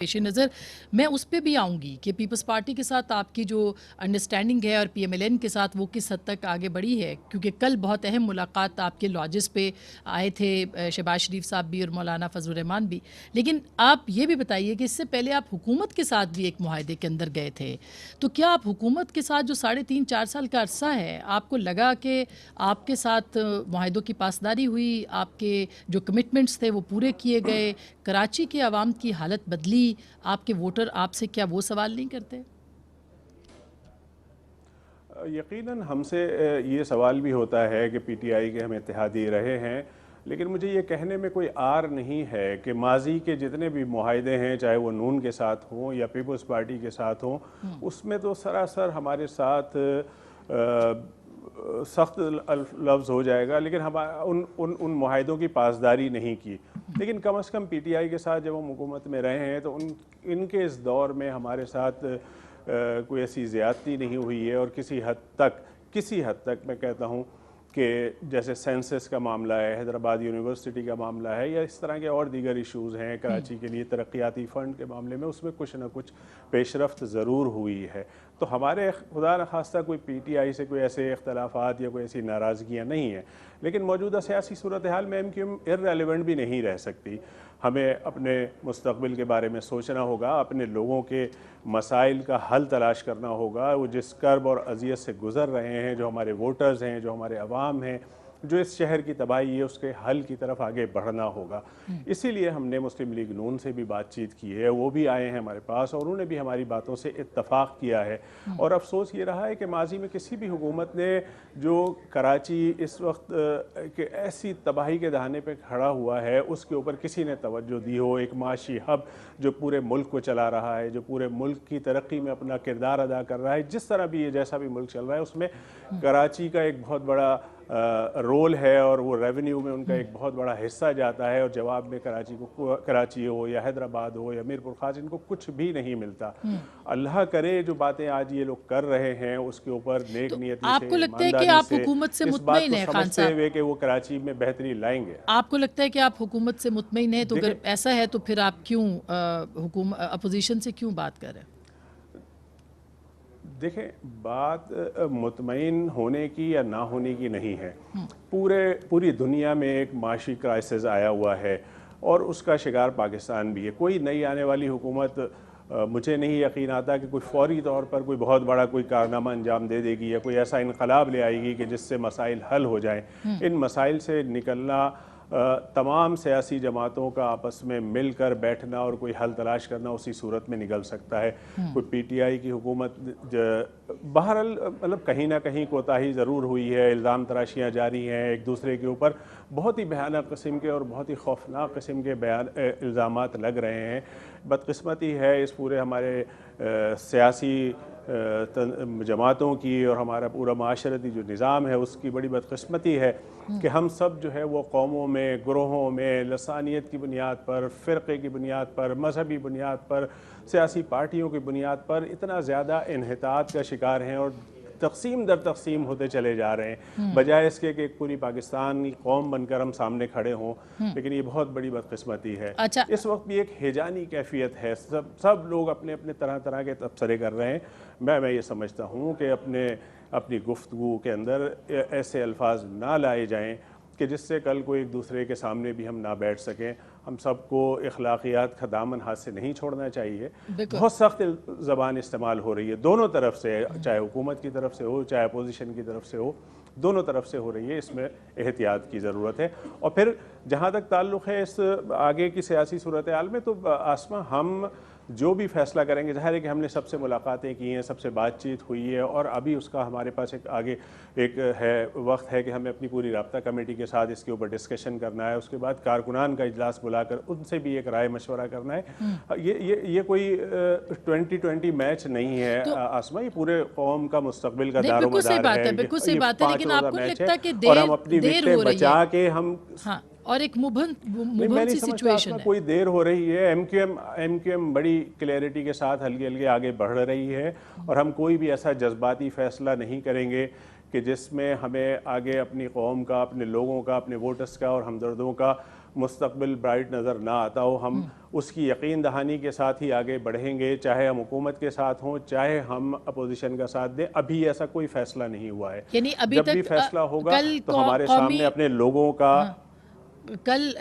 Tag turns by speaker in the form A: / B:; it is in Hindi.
A: पेश नज़र मैं उस पे भी आऊँगी कि पीपल्स पार्टी के साथ आपकी जो अंडरस्टैंडिंग है और पीएमएलएन के साथ वो किस हद तक आगे बढ़ी है, क्योंकि कल बहुत अहम मुलाकात आपके लॉजेस पे आए थे शहबाज शरीफ साहब भी और मौलाना फजल रहमान भी। लेकिन आप ये भी बताइए कि इससे पहले आप हुकूमत के साथ भी एक मुआहदे के अंदर गए थे, तो क्या आप हुकूमत के साथ जो 3.5-4 साल का अरसा है, आपको लगा कि आपके साथ मुआहदों की पासदारी हुई, आपके जो कमिटमेंट्स थे वो पूरे किए गए, कराची के आवाम की हालत बदली, आपके वोटर आपसे क्या वो सवाल नहीं करते?
B: यकीनन हमसे ये सवाल भी होता है कि पीटीआई के हम इत्तेहादी रहे हैं, लेकिन मुझे ये कहने में कोई आर नहीं है कि माजी के जितने भी मुआहदे हैं, चाहे वो नून के साथ हों या पीपल्स पार्टी के साथ हों, उसमें तो सरासर हमारे साथ सख्त लफ्ज़ हो जाएगा, लेकिन हम उन उन उन मुआहदों की पासदारी नहीं की। लेकिन कम से कम पीटीआई के साथ जब हम हुकूमत में रहे हैं तो इनके इस दौर में हमारे साथ कोई ऐसी ज़्यादती नहीं हुई है। और किसी हद तक मैं कहता हूँ कि जैसे सेंसस का मामला है, हैदराबाद यूनिवर्सिटी का मामला है, या इस तरह के और दीगर इश्यूज़ हैं कराची के लिए तरक्याती फ़ंड के मामले में, उसमें कुछ ना कुछ पेशरफ्त ज़रूर हुई है। तो हमारे खुदा न खास्ता कोई पीटीआई से कोई ऐसे इख्तलाफात या कोई ऐसी नाराज़गियाँ नहीं हैं, लेकिन मौजूदा सियासी सूरत हाल में एमक्यूएम इर्रेलेवेंट भी नहीं रह सकती। हमें अपने मुस्तक़बिल के बारे में सोचना होगा, अपने लोगों के मसाइल का हल तलाश करना होगा। वो जिस कर्ब और अज़ियत से गुज़र रहे हैं, जो हमारे वोटर्स हैं, जो हमारे अवाम हैं, जो इस शहर की तबाही है, उसके हल की तरफ आगे बढ़ना होगा। इसीलिए हमने मुस्लिम लीग नून से भी बातचीत की है, वो भी आए हैं हमारे पास और उन्होंने भी हमारी बातों से इत्तफ़ाक़ किया है। और अफसोस ये रहा है कि माजी में किसी भी हुकूमत ने जो कराची इस वक्त के ऐसी तबाही के दहाने पे खड़ा हुआ है, उसके ऊपर किसी ने तवज्जो दी हो। एक माशी हब जो पूरे मुल्क को चला रहा है, जो पूरे मुल्क की तरक्की में अपना किरदार अदा कर रहा है, जिस तरह भी ये जैसा भी मुल्क चल रहा है, उसमें कराची का एक बहुत बड़ा रोल है और वो रेवेन्यू में उनका एक बहुत बड़ा हिस्सा जाता है। और जवाब में कराची हो या हैदराबाद हो या मीरपुर खास, इनको कुछ भी नहीं मिलता। अल्लाह करे जो बातें आज ये लोग कर रहे हैं उसके ऊपर नेक
A: तो
B: नियती
A: आपको
B: से,
A: लगता है कि
B: ईमानदारी
A: आप
B: से
A: हुकूमत से
B: इस बात
A: मुतमईन
B: को
A: हैं खान
B: समझते
A: साहब?
B: हुए कि वो कराची में बेहतरी लाएंगे।
A: आपको लगता है कि आप हुकूमत से मुतमईन हैं? तो अगर
B: देखें,
A: ऐसा है तो फिर आप क्यों अपोजिशन से क्यों बात कर रहे हैं?
B: बात मुतमईन होने की या ना होने की नहीं है। पूरी दुनिया में एक माशी क्राइसिस आया हुआ है और उसका शिकार पाकिस्तान भी है। कोई नई आने वाली हुकूमत मुझे नहीं यकीन आता कि कोई फौरी तौर पर कोई बहुत बड़ा कोई कारनामा अंजाम दे देगी या कोई ऐसा इनकलाब ले आएगी कि जिससे मसाइल हल हो जाएं। इन मसाइल से निकलना तमाम सियासी जमातों का आपस में मिलकर बैठना और कोई हल तलाश करना उसी सूरत में निकल सकता है। कोई पीटीआई की हुकूमत बहरहाल मतलब कहीं ना कहीं कोताही ज़रूर हुई है, इल्ज़ाम तराशियाँ जारी हैं एक दूसरे के ऊपर, बहुत ही भयानक किस्म के और बहुत ही खौफनाक किस्म के इल्ज़ामात लग रहे हैं। बदकिस्मती है इस पूरे हमारे सियासी जमातों की और हमारा पूरा माशरती जो निज़ाम है उसकी बड़ी बदकिस्मती है कि हम सब जो है वो कौमों में, ग्रोहों में, लसानियत की बुनियाद पर, फ़िरक़े की बुनियाद पर, मजहबी बुनियाद पर, सियासी पार्टियों की बुनियाद पर इतना ज़्यादा इन्हितात का शिकार हैं और तक़सीम दर तक़सीम होते चले जा रहे हैं, बजाय इसके कि एक पूरी पाकिस्तानी कौम बनकर हम सामने खड़े हों। लेकिन ये बहुत बड़ी बदकिस्मती है।
A: अच्छा,
B: इस वक्त भी एक हिजानी कैफियत है, सब लोग अपने अपने तरह तरह के तबसरे कर रहे हैं। मैं ये समझता हूँ कि अपनी गुफ्तगू के अंदर ऐसे अल्फाज ना लाए जाएँ कि जिससे कल को एक दूसरे के सामने भी हम ना बैठ सकें। हम सबको अखलाकियात का दामन हाथ से नहीं छोड़ना चाहिए।
A: बिल्कुल।
B: बहुत सख्त ज़बान इस्तेमाल हो रही है दोनों तरफ से, चाहे हुकूमत की तरफ से हो चाहे अपोजिशन की तरफ से हो, दोनों तरफ से हो रही है। इसमें एहतियात की ज़रूरत है। और फिर जहाँ तक ताल्लुक़ है इस आगे की सियासी सूरत हाल में, तो आसमा हम जो भी फैसला करेंगे, ज़ाहिर है कि हमने सबसे मुलाकातें की हैं, सबसे बातचीत हुई है और अभी उसका हमारे पास एक वक्त है कि हमें अपनी पूरी राब्ता कमेटी के साथ इसके ऊपर डिस्कशन करना है। उसके बाद कारकुनान का इजलास बुलाकर उनसे भी एक राय मशवरा करना है। ये कोई 2020 मैच नहीं है
A: तो
B: आसमा, ये पूरे कौम का मुस्तकबिल का
A: नहीं, बिल्कुल सही
B: दारोमदार
A: बात
B: है।
A: है, बिल्कुल सही
B: ये
A: बात है,
B: 5
A: लेकिन
B: रोज़ा
A: आपको नहीं
B: मैच है
A: लगता कि
B: और हम
A: देर
B: अपनी
A: देर
B: विकटें
A: हो रही है?
B: बचा के हम
A: हाँ, और एक
B: नहीं, मैं
A: मुबहम
B: नहीं
A: सी
B: समझता
A: सिचुएशन
B: इसमें
A: है।
B: कोई देर हो रही है। एमक्यूएम बड़ी क्लैरिटी के साथ हल्के हल्के आगे बढ़ रही है और हम कोई भी ऐसा जज्बाती फ़ैसला नहीं करेंगे कि जिसमें हमें आगे अपनी कौम का, अपने लोगों का, अपने वोटर्स का और हमदर्दों का मुस्तकबिल ब्राइट नज़र ना आता हो, हम उसकी यकीन दहानी के साथ ही आगे बढ़ेंगे, चाहे हम हुकूमत के साथ हों, चाहे हम अपोजिशन का साथ दें। अभी ऐसा कोई फैसला नहीं हुआ है।
A: यानी अभी
B: जब
A: तक
B: भी फैसला होगा
A: कल
B: तो हमारे
A: कौमी
B: सामने अपने लोगों का
A: कल